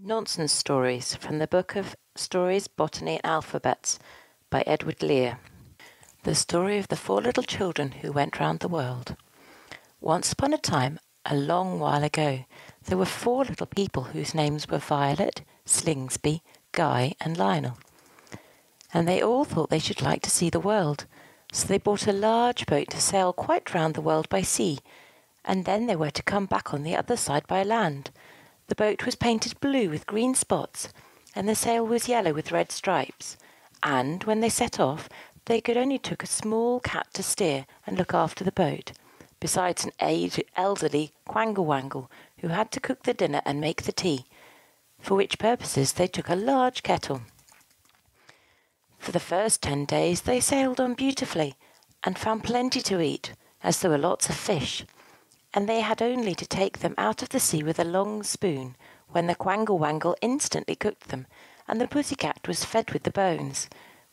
Nonsense Stories from the Book of Stories, Botany and Alphabets by Edward Lear. The story of the 4 little children who went round the world. Once upon a time, a long while ago, there were 4 little people whose names were Violet, Slingsby, Guy and Lionel. And they all thought they should like to see the world, so they bought a large boat to sail quite round the world by sea, and then they were to come back on the other side by land. The boat was painted blue with green spots, and the sail was yellow with red stripes, and when they set off, they could only took a small cat to steer and look after the boat, besides an elderly Quangle-Wangle who had to cook the dinner and make the tea, for which purposes they took a large kettle. For the first 10 days they sailed on beautifully, and found plenty to eat, as there were lots of fish, and they had only to take them out of the sea with a long spoon, when the Quangle-Wangle instantly cooked them, and the pussy-cat was fed with the bones,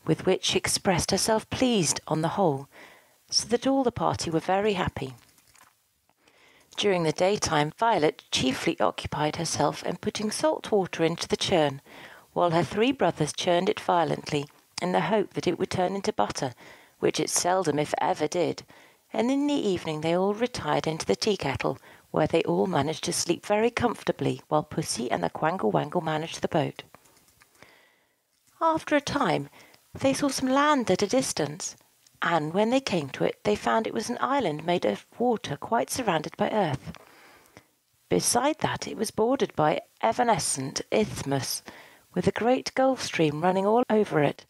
with which she expressed herself pleased on the whole, so that all the party were very happy. During the daytime, Violet chiefly occupied herself in putting salt water into the churn, while her 3 brothers churned it violently, in the hope that it would turn into butter, which it seldom if ever did, and in the evening they all retired into the tea-kettle, where they all managed to sleep very comfortably, while Pussy and the Quangle-Wangle managed the boat. After a time, they saw some land at a distance, and when they came to it, they found it was an island made of water quite surrounded by earth. Beside that, it was bordered by evanescent isthmus, with a great Gulf Stream running all over it,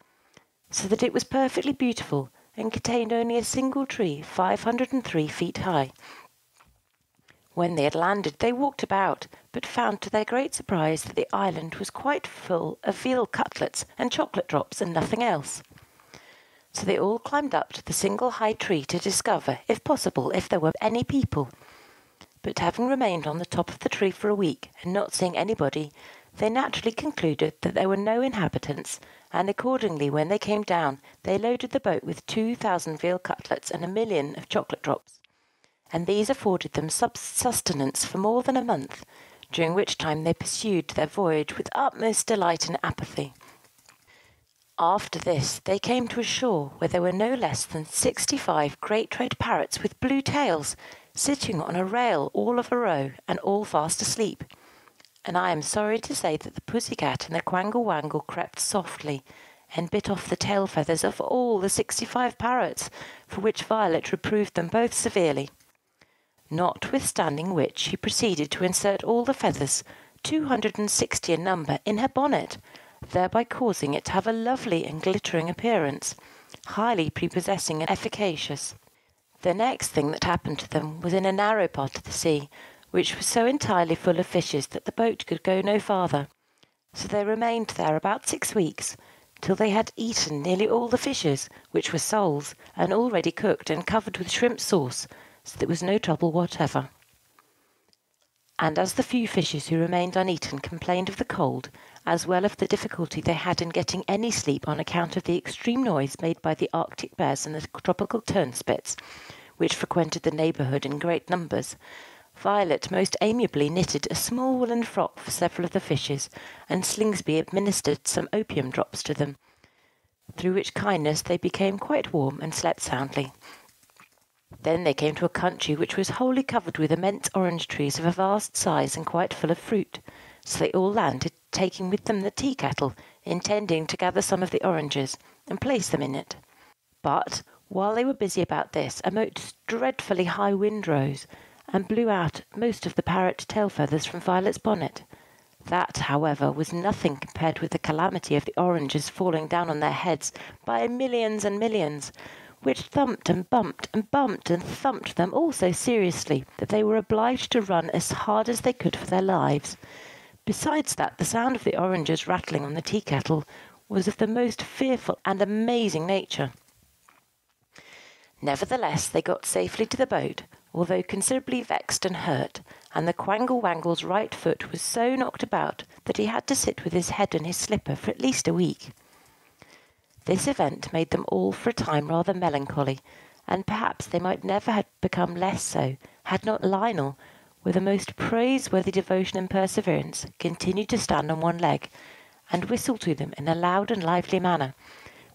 so that it was perfectly beautiful, and contained only a single tree 503 feet high. When they had landed, they walked about, but found to their great surprise that the island was quite full of veal cutlets and chocolate drops and nothing else. So they all climbed up to the single high tree to discover, if possible, if there were any people. But having remained on the top of the tree for a week, and not seeing anybody, they naturally concluded that there were no inhabitants, and accordingly when they came down they loaded the boat with 2,000 veal cutlets and 1,000,000 of chocolate drops, and these afforded them sustenance for more than a month, during which time they pursued their voyage with utmost delight and apathy. After this they came to a shore where there were no less than 65 great red parrots with blue tails, sitting on a rail all of a row, and all fast asleep. And I am sorry to say that the pussy-cat and the Quangle-Wangle crept softly, and bit off the tail feathers of all the 65 parrots, for which Violet reproved them both severely. Notwithstanding which, she proceeded to insert all the feathers, 260 in number, in her bonnet, thereby causing it to have a lovely and glittering appearance, highly prepossessing and efficacious. The next thing that happened to them was in a narrow part of the sea, which was so entirely full of fishes that the boat could go no farther. So they remained there about 6 weeks, till they had eaten nearly all the fishes, which were soles, and already cooked and covered with shrimp sauce, so there was no trouble whatever. And as the few fishes who remained uneaten complained of the cold, as well as the difficulty they had in getting any sleep on account of the extreme noise made by the Arctic bears and the tropical turnspits, which frequented the neighbourhood in great numbers, Violet most amiably knitted a small woolen frock for several of the fishes, and Slingsby administered some opium drops to them, through which kindness they became quite warm and slept soundly. Then they came to a country which was wholly covered with immense orange trees of a vast size and quite full of fruit, so they all landed, taking with them the tea-kettle, intending to gather some of the oranges and place them in it. But while they were busy about this, a most dreadfully high wind rose, and blew out most of the parrot tail feathers from Violet's bonnet. That, however, was nothing compared with the calamity of the oranges falling down on their heads by millions and millions, which thumped and bumped and bumped and thumped them all so seriously that they were obliged to run as hard as they could for their lives. Besides that, the sound of the oranges rattling on the tea-kettle was of the most fearful and amazing nature. Nevertheless, they got safely to the boat, although considerably vexed and hurt, and the Quangle-Wangle's right foot was so knocked about that he had to sit with his head in his slipper for at least a week. This event made them all for a time rather melancholy, and perhaps they might never have become less so, had not Lionel, with a most praiseworthy devotion and perseverance, continued to stand on one leg, and whistle to them in a loud and lively manner,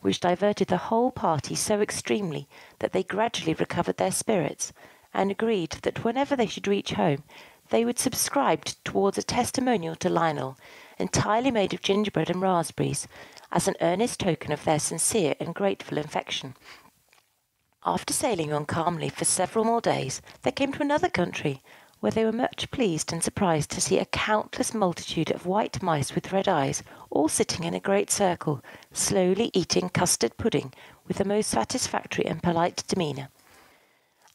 which diverted the whole party so extremely that they gradually recovered their spirits, and agreed that whenever they should reach home, they would subscribe towards a testimonial to Lionel, entirely made of gingerbread and raspberries, as an earnest token of their sincere and grateful affection. After sailing on calmly for several more days, they came to another country, where they were much pleased and surprised to see a countless multitude of white mice with red eyes, all sitting in a great circle, slowly eating custard pudding with the most satisfactory and polite demeanour.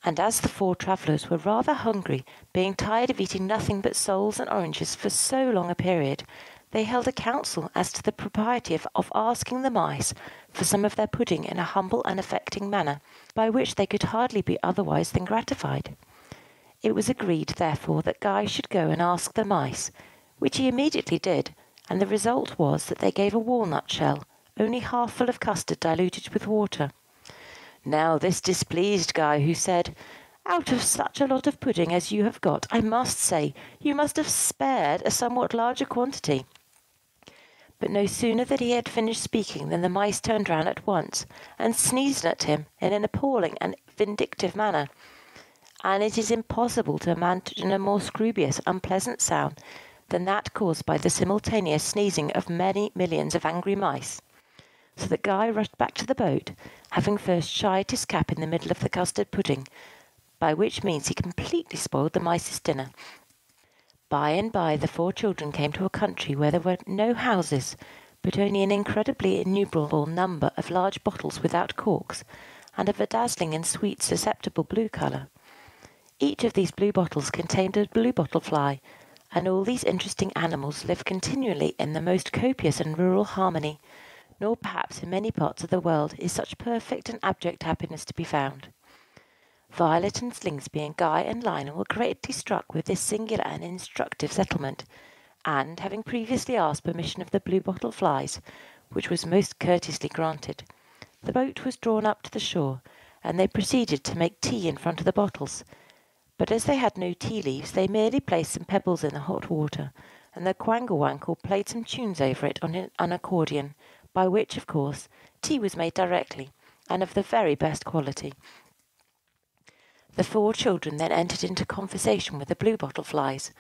And as the 4 travellers were rather hungry, being tired of eating nothing but soles and oranges for so long a period, they held a council as to the propriety of asking the mice for some of their pudding in a humble and affecting manner, by which they could hardly be otherwise than gratified. It was agreed, therefore, that Guy should go and ask the mice, which he immediately did, and the result was that they gave a walnut shell, only half full of custard diluted with water. Now this displeased Guy, who said, "Out of such a lot of pudding as you have got, I must say you must have spared a somewhat larger quantity." But no sooner had he finished speaking than the mice turned round at once, and sneezed at him in an appalling and vindictive manner, and it is impossible to imagine a more scroobious, unpleasant sound than that caused by the simultaneous sneezing of many millions of angry mice. So that Guy rushed back to the boat, having first shied his cap in the middle of the custard pudding, by which means he completely spoiled the mice's dinner. By and by the 4 children came to a country where there were no houses, but only an incredibly innumerable number of large bottles without corks, and of a dazzling and sweet susceptible blue colour. Each of these blue bottles contained a bluebottle fly, and all these interesting animals lived continually in the most copious and rural harmony, nor perhaps in many parts of the world is such perfect and abject happiness to be found. Violet and Slingsby and Guy and Lionel were greatly struck with this singular and instructive settlement, and, having previously asked permission of the bluebottle flies, which was most courteously granted, the boat was drawn up to the shore, and they proceeded to make tea in front of the bottles. But as they had no tea leaves, they merely placed some pebbles in the hot water, and the Quangle Wangle played some tunes over it on an accordion, by which, of course, tea was made directly, and of the very best quality. The 4 children then entered into conversation with the bluebottle flies,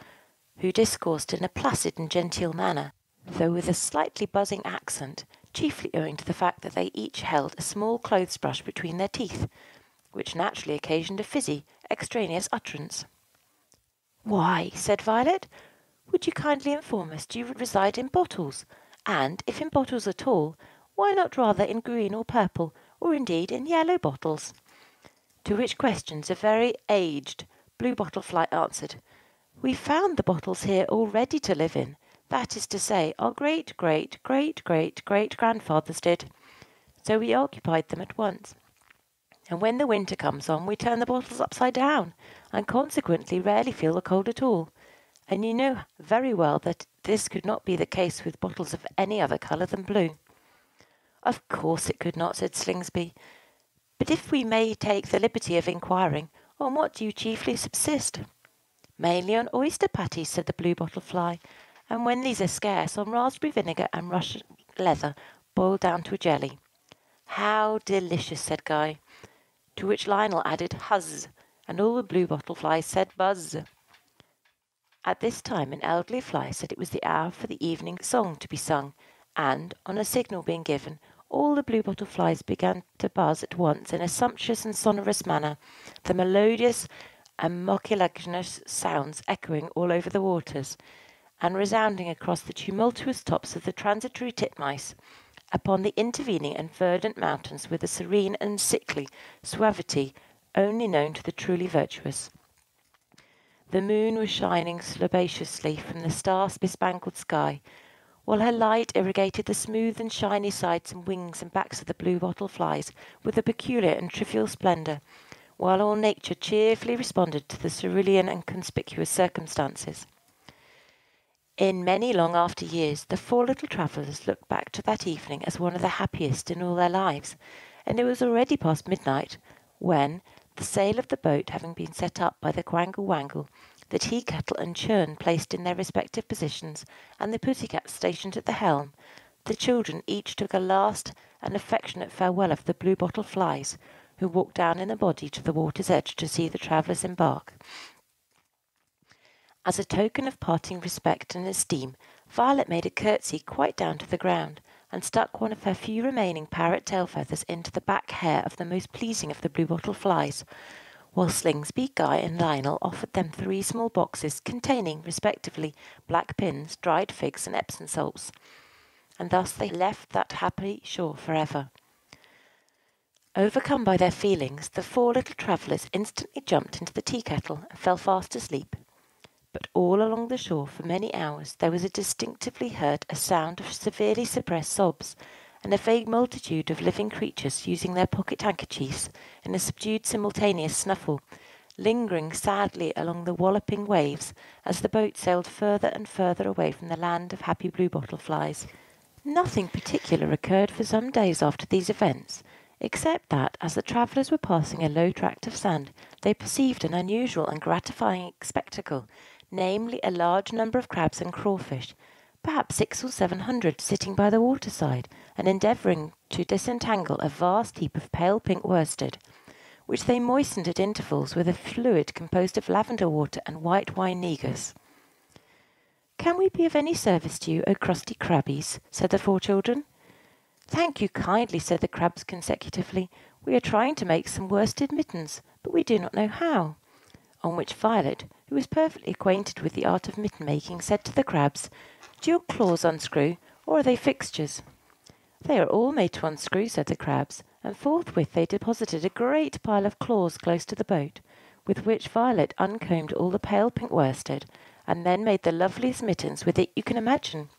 who discoursed in a placid and genteel manner, though with a slightly buzzing accent, chiefly owing to the fact that they each held a small clothes brush between their teeth, which naturally occasioned a fizzy, extraneous utterance. "Why," said Violet, "would you kindly inform us, do you reside in bottles? And, if in bottles at all, why not rather in green or purple, or indeed in yellow bottles?" To which questions a very aged bluebottle fly answered, "We found the bottles here all ready to live in. That is to say, our great-great-great-great-great-grandfathers did. So we occupied them at once. And when the winter comes on, we turn the bottles upside down, and consequently rarely feel the cold at all. And you know very well that this could not be the case with bottles of any other colour than blue." "Of course it could not," said Slingsby. "But if we may take the liberty of inquiring, on what do you chiefly subsist?" "Mainly on oyster patties," said the bluebottle fly, "and when these are scarce, on raspberry vinegar and Russian leather boiled down to a jelly." "How delicious!" said Guy. To which Lionel added "huzz," and all the bluebottle flies said "buzz." At this time an elderly fly said it was the hour for the evening song to be sung, and, on a signal being given, all the bluebottle flies began to buzz at once in a sumptuous and sonorous manner, the melodious and multitudinous sounds echoing all over the waters, and resounding across the tumultuous tops of the transitory titmice, upon the intervening and verdant mountains with a serene and sickly suavity only known to the truly virtuous. The moon was shining slabaciously from the star-bespangled sky, while her light irrigated the smooth and shiny sides and wings and backs of the bluebottle flies with a peculiar and trivial splendour, while all nature cheerfully responded to the cerulean and conspicuous circumstances. In many long after years, the 4 little travellers looked back to that evening as one of the happiest in all their lives, and it was already past midnight, when, the sail of the boat having been set up by the Quangle Wangle, the tea kettle and churn placed in their respective positions, and the pussycat stationed at the helm, the children each took a last and affectionate farewell of the bluebottle flies, who walked down in a body to the water's edge to see the travellers embark. As a token of parting respect and esteem, Violet made a curtsy quite down to the ground, and stuck one of her few remaining parrot tail feathers into the back hair of the most pleasing of the bluebottle flies, while Slingsby, Guy, and Lionel offered them 3 small boxes containing, respectively, black pins, dried figs, and Epsom salts. And thus they left that happy shore for ever. Overcome by their feelings, the 4 little travellers instantly jumped into the tea kettle and fell fast asleep. But all along the shore for many hours there was distinctly heard a sound of severely suppressed sobs, and a vague multitude of living creatures using their pocket handkerchiefs in a subdued simultaneous snuffle, lingering sadly along the walloping waves as the boat sailed further and further away from the land of happy bluebottle flies. Nothing particular occurred for some days after these events, except that, as the travellers were passing a low tract of sand, they perceived an unusual and gratifying spectacle, namely a large number of crabs and crawfish, perhaps 600 or 700, sitting by the waterside, and endeavouring to disentangle a vast heap of pale pink worsted, which they moistened at intervals with a fluid composed of lavender water and white wine negus. "Can we be of any service to you, O crusty crabbies?" said the 4 children. "Thank you kindly," said the crabs consecutively. "We are trying to make some worsted mittens, but we do not know how." On which Violet, who was perfectly acquainted with the art of mitten-making, said to the crabs, "Do your claws unscrew, or are they fixtures?" "They are all made to unscrew," said the crabs, and forthwith they deposited a great pile of claws close to the boat, with which Violet uncombed all the pale pink worsted, and then made the loveliest mittens with it you can imagine.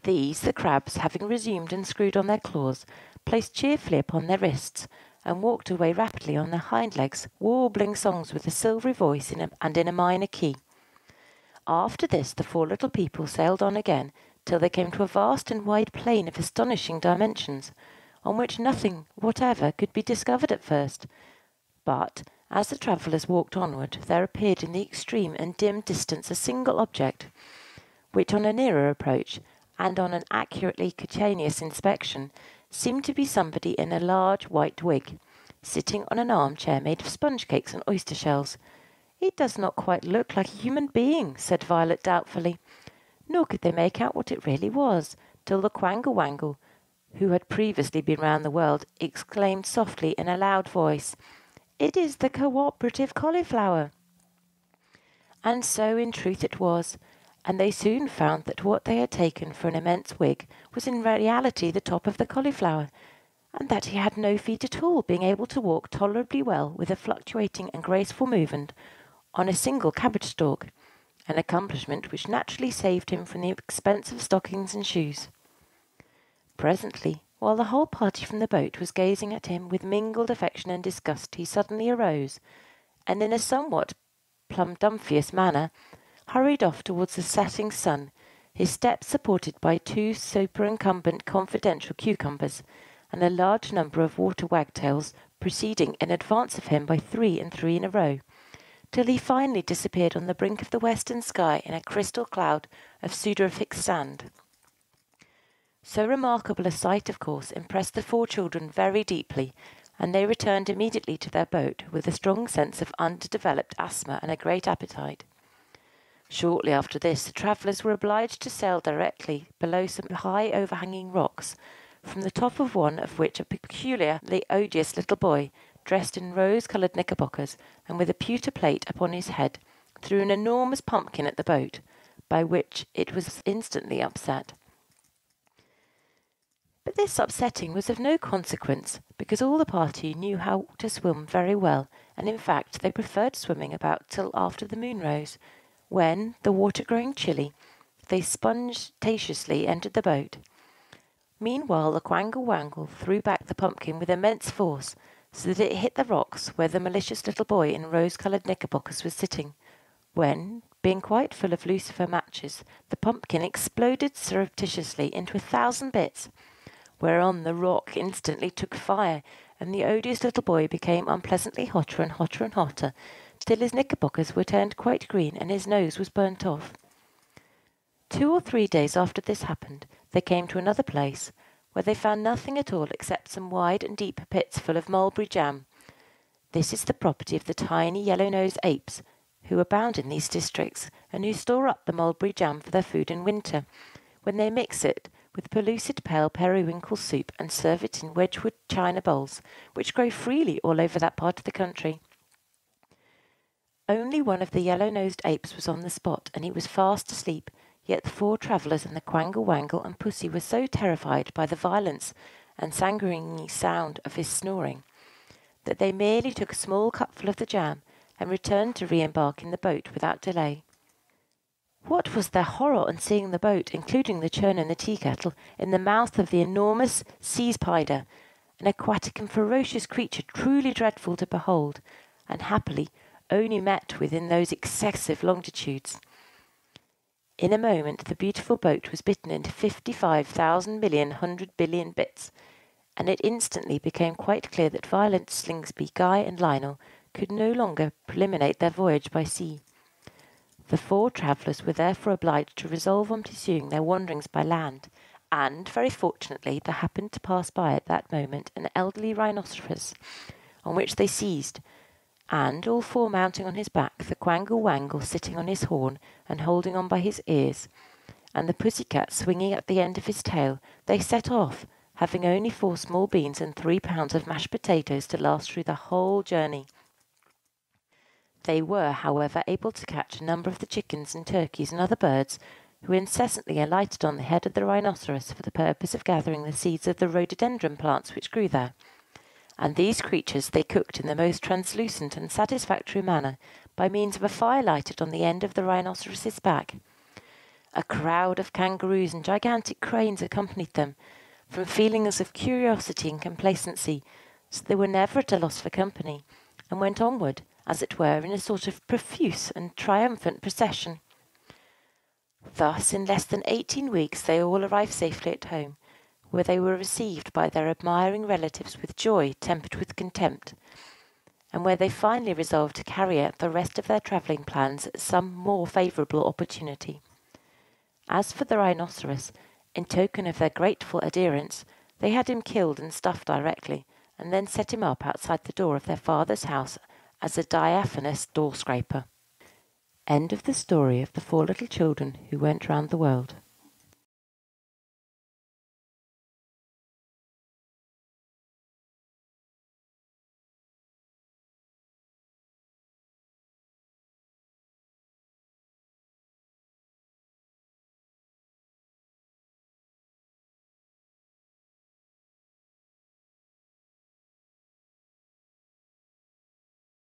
These the crabs, having resumed and screwed on their claws, placed cheerfully upon their wrists, and walked away rapidly on their hind legs, warbling songs with a silvery voice and in a minor key. After this the 4 little people sailed on again till they came to a vast and wide plain of astonishing dimensions, on which nothing whatever could be discovered at first. But, as the travellers walked onward, there appeared in the extreme and dim distance a single object, which on a nearer approach, and on an accurately cutaneous inspection, seemed to be somebody in a large white wig, sitting on an armchair made of sponge cakes and oyster shells. "It does not quite look like a human being," said Violet doubtfully. Nor could they make out what it really was, till the Quangle Wangle, who had previously been round the world, exclaimed softly in a loud voice, "It is the cooperative cauliflower!" And so in truth it was, and they soon found that what they had taken for an immense wig was in reality the top of the cauliflower, and that he had no feet at all, being able to walk tolerably well with a fluctuating and graceful movement on a single cabbage stalk, an accomplishment which naturally saved him from the expense of stockings and shoes. Presently, while the whole party from the boat was gazing at him with mingled affection and disgust, he suddenly arose, and in a somewhat plumdomphious manner hurried off towards the setting sun, his steps supported by 2 superincumbent confidential cucumbers, and a large number of water wagtails proceeding in advance of him by 3 and 3 in a row, till he finally disappeared on the brink of the western sky in a crystal cloud of sudorific sand. So remarkable a sight, of course, impressed the 4 children very deeply, and they returned immediately to their boat with a strong sense of underdeveloped asthma and a great appetite. Shortly after this, the travellers were obliged to sail directly below some high overhanging rocks, from the top of one of which a peculiarly odious little boy, dressed in rose-coloured knickerbockers, and with a pewter plate upon his head, threw an enormous pumpkin at the boat, by which it was instantly upset. But this upsetting was of no consequence, because all the party knew how to swim very well, and in fact they preferred swimming about till after the moon rose, when, the water growing chilly, they spontaneously entered the boat. Meanwhile the Quangle Wangle threw back the pumpkin with immense force, so that it hit the rocks where the malicious little boy in rose-coloured knickerbockers was sitting, when, being quite full of lucifer matches, the pumpkin exploded surreptitiously into 1,000 bits, whereon the rock instantly took fire, and the odious little boy became unpleasantly hotter and hotter and hotter, till his knickerbockers were turned quite green and his nose was burnt off. 2 or 3 days after this happened, they came to another place, where they found nothing at all except some wide and deep pits full of mulberry jam. This is the property of the tiny yellow-nosed apes, who abound in these districts, and who store up the mulberry jam for their food in winter, when they mix it with pellucid pale periwinkle soup and serve it in Wedgwood china bowls, which grow freely all over that part of the country. Only one of the yellow-nosed apes was on the spot, and he was fast asleep, yet the 4 travellers and the Quangle Wangle and Pussy were so terrified by the violence and sanguinary sound of his snoring, that they merely took a small cupful of the jam and returned to re-embark in the boat without delay. What was their horror on seeing the boat, including the churn and the tea-kettle, in the mouth of the enormous sea spider, an aquatic and ferocious creature truly dreadful to behold, and happily only met with in those excessive longitudes. In a moment the beautiful boat was bitten into 55,000,000,100,000,000,000 bits, and it instantly became quite clear that Violet, Slingsby, Guy, and Lionel could no longer preliminate their voyage by sea. The 4 travellers were therefore obliged to resolve on pursuing their wanderings by land, and, very fortunately, there happened to pass by at that moment an elderly rhinoceros, on which they seized, and, all 4 mounting on his back, the Quangle Wangle sitting on his horn and holding on by his ears, and the Pussy-cat swinging at the end of his tail, they set off, having only 4 small beans and 3 pounds of mashed potatoes to last through the whole journey. They were, however, able to catch a number of the chickens and turkeys and other birds, who incessantly alighted on the head of the rhinoceros for the purpose of gathering the seeds of the rhododendron plants which grew there, and these creatures they cooked in the most translucent and satisfactory manner by means of a fire lighted on the end of the rhinoceros's back. A crowd of kangaroos and gigantic cranes accompanied them, from feelings of curiosity and complacency, so they were never at a loss for company, and went onward, as it were, in a sort of profuse and triumphant procession. Thus, in less than 18 weeks, they all arrived safely at home, where they were received by their admiring relatives with joy tempered with contempt, and where they finally resolved to carry out the rest of their travelling plans at some more favourable opportunity. As for the rhinoceros, in token of their grateful adherence, they had him killed and stuffed directly, and then set him up outside the door of their father's house as a diaphanous door-scraper. End of the story of the 4 little children who went round the world.